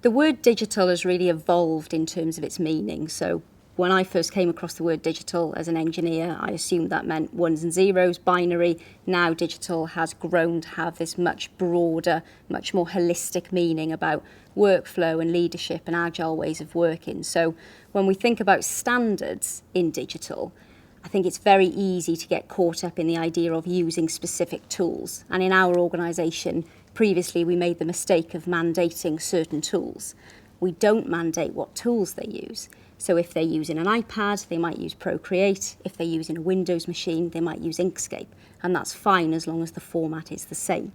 The word digital has really evolved in terms of its meaning. So when I first came across the word digital as an engineer, I assumed that meant ones and zeros, binary. Now digital has grown to have this much broader, much more holistic meaning about workflow and leadership and agile ways of working. So when we think about standards in digital, I think it's very easy to get caught up in the idea of using specific tools. And in our organisation, previously we made the mistake of mandating certain tools. We don't mandate what tools they use. So if they're using an iPad, they might use Procreate. If they're using a Windows machine, they might use Inkscape. And that's fine as long as the format is the same.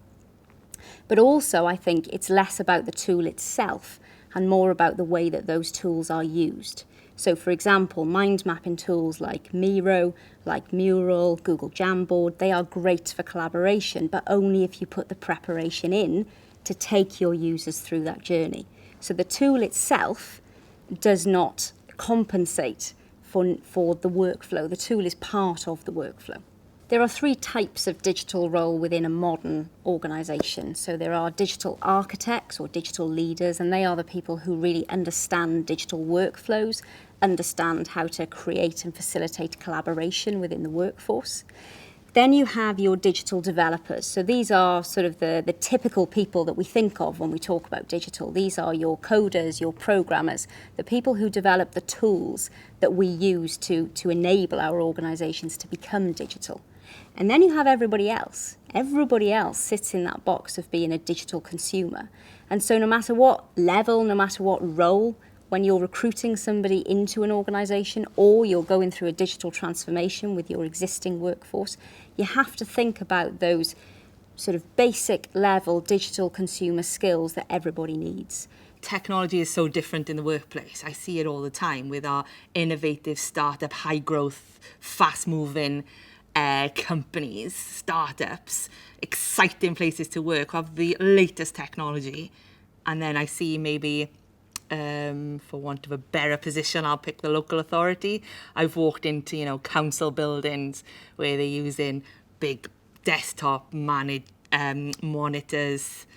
But also, I think it's less about the tool itself and more about the way that those tools are used. So, for example, mind mapping tools like Miro, like Mural, Google Jamboard, they are great for collaboration, but only if you put the preparation in to take your users through that journey. So the tool itself does not compensate for the workflow. The tool is part of the workflow. There are three types of digital role within a modern organisation. So there are digital architects or digital leaders, and they are the people who really understand digital workflows, understand how to create and facilitate collaboration within the workforce. Then you have your digital developers. So these are sort of the typical people that we think of when we talk about digital. These are your coders, your programmers, the people who develop the tools that we use to enable our organisations to become digital. And then you have everybody else. Everybody else sits in that box of being a digital consumer. And so no matter what level, no matter what role, when you're recruiting somebody into an organisation or you're going through a digital transformation with your existing workforce, you have to think about those sort of basic level digital consumer skills that everybody needs. Technology is so different in the workplace. I see it all the time with our innovative startup, high growth, fast moving companies, startups, exciting places to work, have the latest technology. And then I see maybe, for want of a better position, I'll pick the local authority. I've walked into, council buildings where they're using big desktop managed monitors,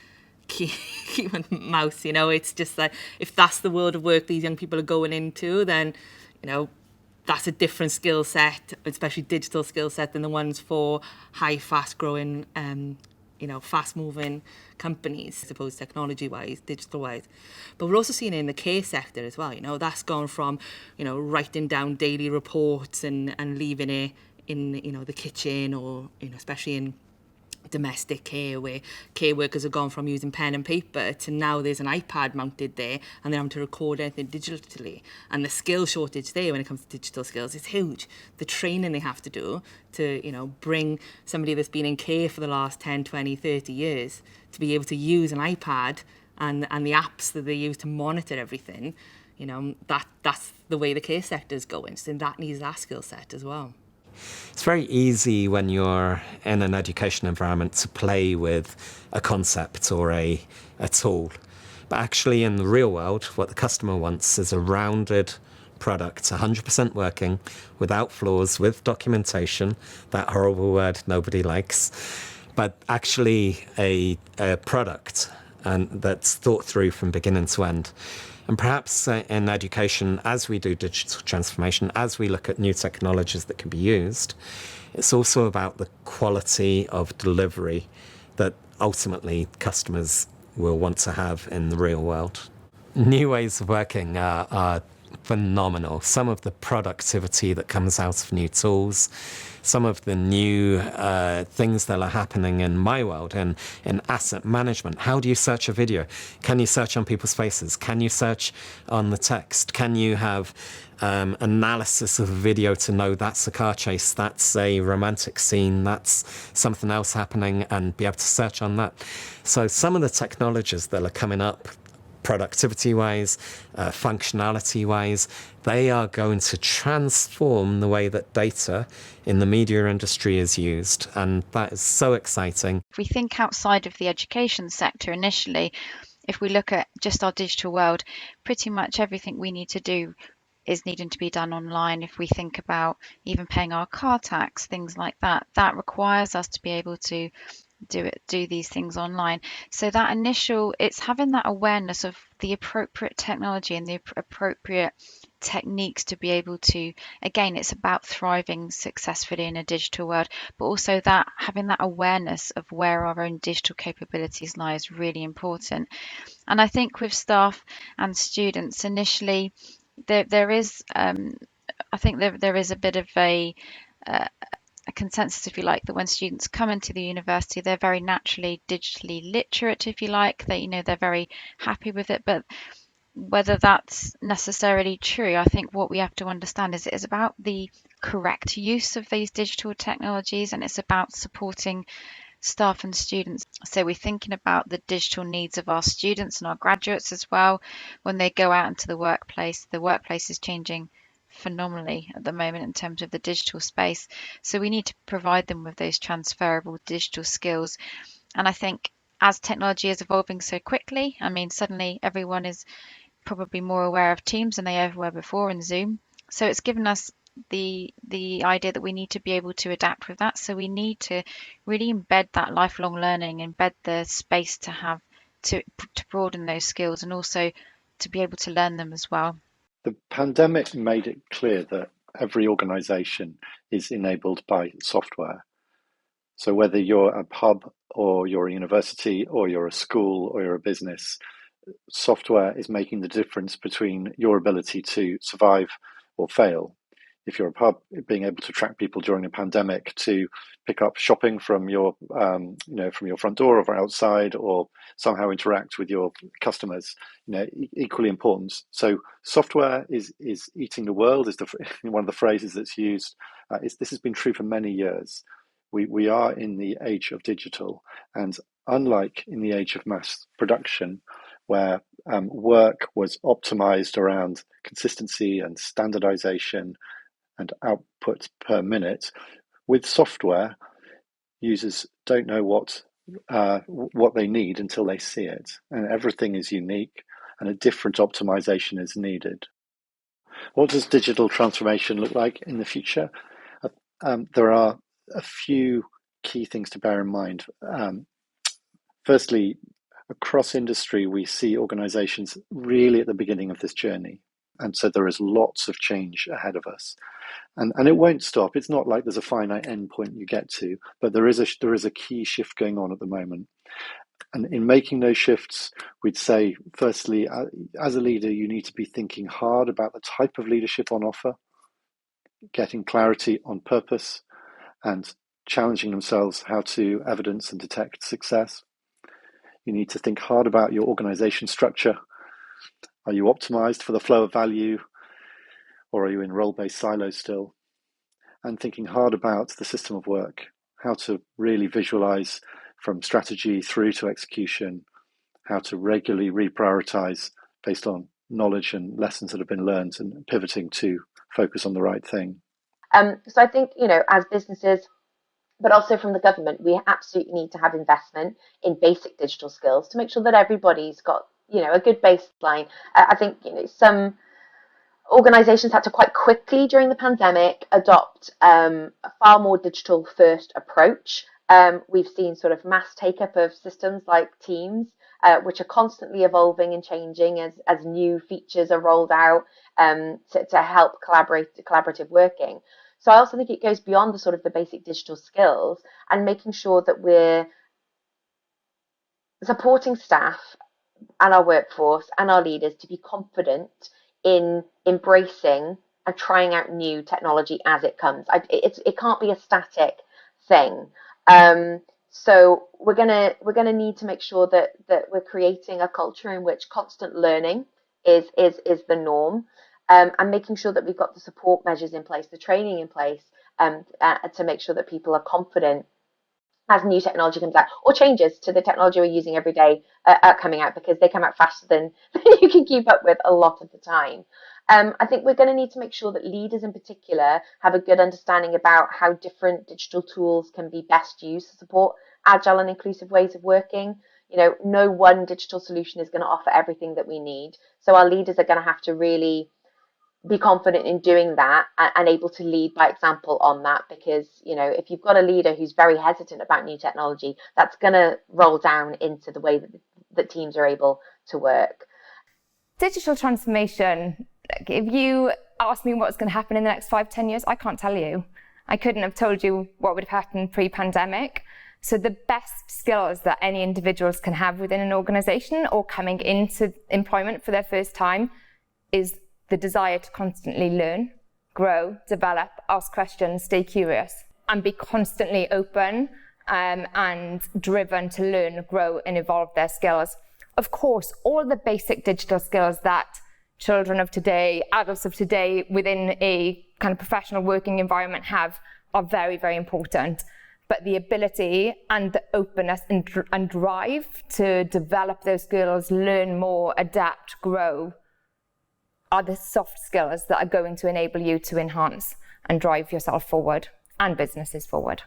keyboard, mouse. It's just like, if that's the world of work these young people are going into, then, that's a different skill set, especially digital skill set, than the ones for high, fast-growing, fast-moving companies, I suppose, technology-wise, digital-wise. But we're also seeing it in the care sector as well. That's gone from, writing down daily reports and leaving it in, the kitchen or, especially in domestic care, where care workers have gone from using pen and paper to now there's an iPad mounted there and they're having to record anything digitally. And the skill shortage there when it comes to digital skills is huge. The training they have to do to, bring somebody that's been in care for the last 10, 20, 30 years to be able to use an iPad and the apps that they use to monitor everything, that's the way the care sector is going. So that needs that skill set as well. It's very easy when you're in an education environment to play with a concept or a tool. But actually in the real world, what the customer wants is a rounded product, 100% working, without flaws, with documentation, that horrible word nobody likes, but actually a product and that's thought through from beginning to end. And perhaps in education, as we do digital transformation, as we look at new technologies that can be used, it's also about the quality of delivery that ultimately customers will want to have in the real world. New ways of working are phenomenal. Some of the productivity that comes out of new tools, some of the new things that are happening in my world, in asset management. How do you search a video? Can you search on people's faces? Can you search on the text? Can you have analysis of a video to know that's a car chase, that's a romantic scene, that's something else happening, and be able to search on that? So some of the technologies that are coming up, productivity-wise, functionality-wise, they are going to transform the way that data in the media industry is used. And that is so exciting. If we think outside of the education sector initially, if we look at just our digital world, pretty much everything we need to do is needing to be done online. If we think about even paying our car tax, things like that, that requires us to be able to do these things online. So that initial, it's having that awareness of the appropriate technology and the appropriate techniques to be able to, again, it's about thriving successfully in a digital world, but also that having that awareness of where our own digital capabilities lie is really important. And I think with staff and students initially, there is I think there is a bit of a consensus, if you like, that when students come into the university, they're very naturally digitally literate, if you like. They're very happy with it. But whether that's necessarily true, I think what we have to understand is it is about the correct use of these digital technologies, and it's about supporting staff and students. So we're thinking about the digital needs of our students and our graduates as well. When they go out into the workplace is changing phenomenally at the moment in terms of the digital space. So we need to provide them with those transferable digital skills. And I think as technology is evolving so quickly, I mean, suddenly everyone is probably more aware of Teams than they ever were before, and Zoom. So it's given us the idea that we need to be able to adapt with that. So we need to really embed that lifelong learning, embed the space to have to broaden those skills and also to be able to learn them as well. The pandemic made it clear that every organization is enabled by software. So whether you're a pub or you're a university or you're a school or you're a business, software is making the difference between your ability to survive or fail. If you're a pub, being able to track people during a pandemic to pick up shopping from your, from your front door or outside, or somehow interact with your customers, equally important. So software is eating the world is one of the phrases that's used. This has been true for many years. We are in the age of digital, and unlike in the age of mass production, where work was optimized around consistency and standardization and output per minute, with software, users don't know what they need until they see it, and everything is unique, and a different optimization is needed. What does digital transformation look like in the future? There are a few key things to bear in mind. Firstly, across industry, we see organizations really at the beginning of this journey. And so there is lots of change ahead of us. And it won't stop. It's not like there's a finite endpoint you get to, but there is a key shift going on at the moment. And in making those shifts, we'd say, firstly, as a leader, you need to be thinking hard about the type of leadership on offer, getting clarity on purpose, and challenging themselves how to evidence and detect success. You need to think hard about your organization structure. Are you optimized for the flow of value, or are you in role-based silos still? And thinking hard about the system of work, how to really visualize from strategy through to execution, how to regularly reprioritize based on knowledge and lessons that have been learned, and pivoting to focus on the right thing. So I think, as businesses, but also from the government, we absolutely need to have investment in basic digital skills to make sure that everybody's got, a good baseline. I think, some organizations had to quite quickly during the pandemic adopt a far more digital first approach. We've seen sort of mass take up of systems like Teams, which are constantly evolving and changing as new features are rolled out to help collaborative working. So I also think it goes beyond the sort of the basic digital skills and making sure that we're supporting staff and our workforce and our leaders to be confident in embracing and trying out new technology as it comes. It can't be a static thing. So we're gonna need to make sure that we're creating a culture in which constant learning is the norm, and making sure that we've got the support measures in place, the training in place, to make sure that people are confident as new technology comes out, or changes to the technology we're using every day are coming out, because they come out faster than you can keep up with a lot of the time. I think we're going to need to make sure that leaders in particular have a good understanding about how different digital tools can be best used to support agile and inclusive ways of working. No one digital solution is going to offer everything that we need. So our leaders are going to have to really be confident in doing that and able to lead by example on that, because if you've got a leader who's very hesitant about new technology, that's going to roll down into the way that teams are able to work. Digital transformation, if you ask me what's going to happen in the next 5-10 years, I can't tell you. I couldn't have told you what would have happened pre-pandemic. So the best skills that any individuals can have within an organization or coming into employment for their first time is the desire to constantly learn, grow, develop, ask questions, stay curious, and be constantly open and driven to learn, grow, and evolve their skills. Of course, all the basic digital skills that children of today, adults of today, within a kind of professional working environment have are very, very important. But the ability and the openness and drive to develop those skills, learn more, adapt, grow, are the soft skills that are going to enable you to enhance and drive yourself forward and businesses forward.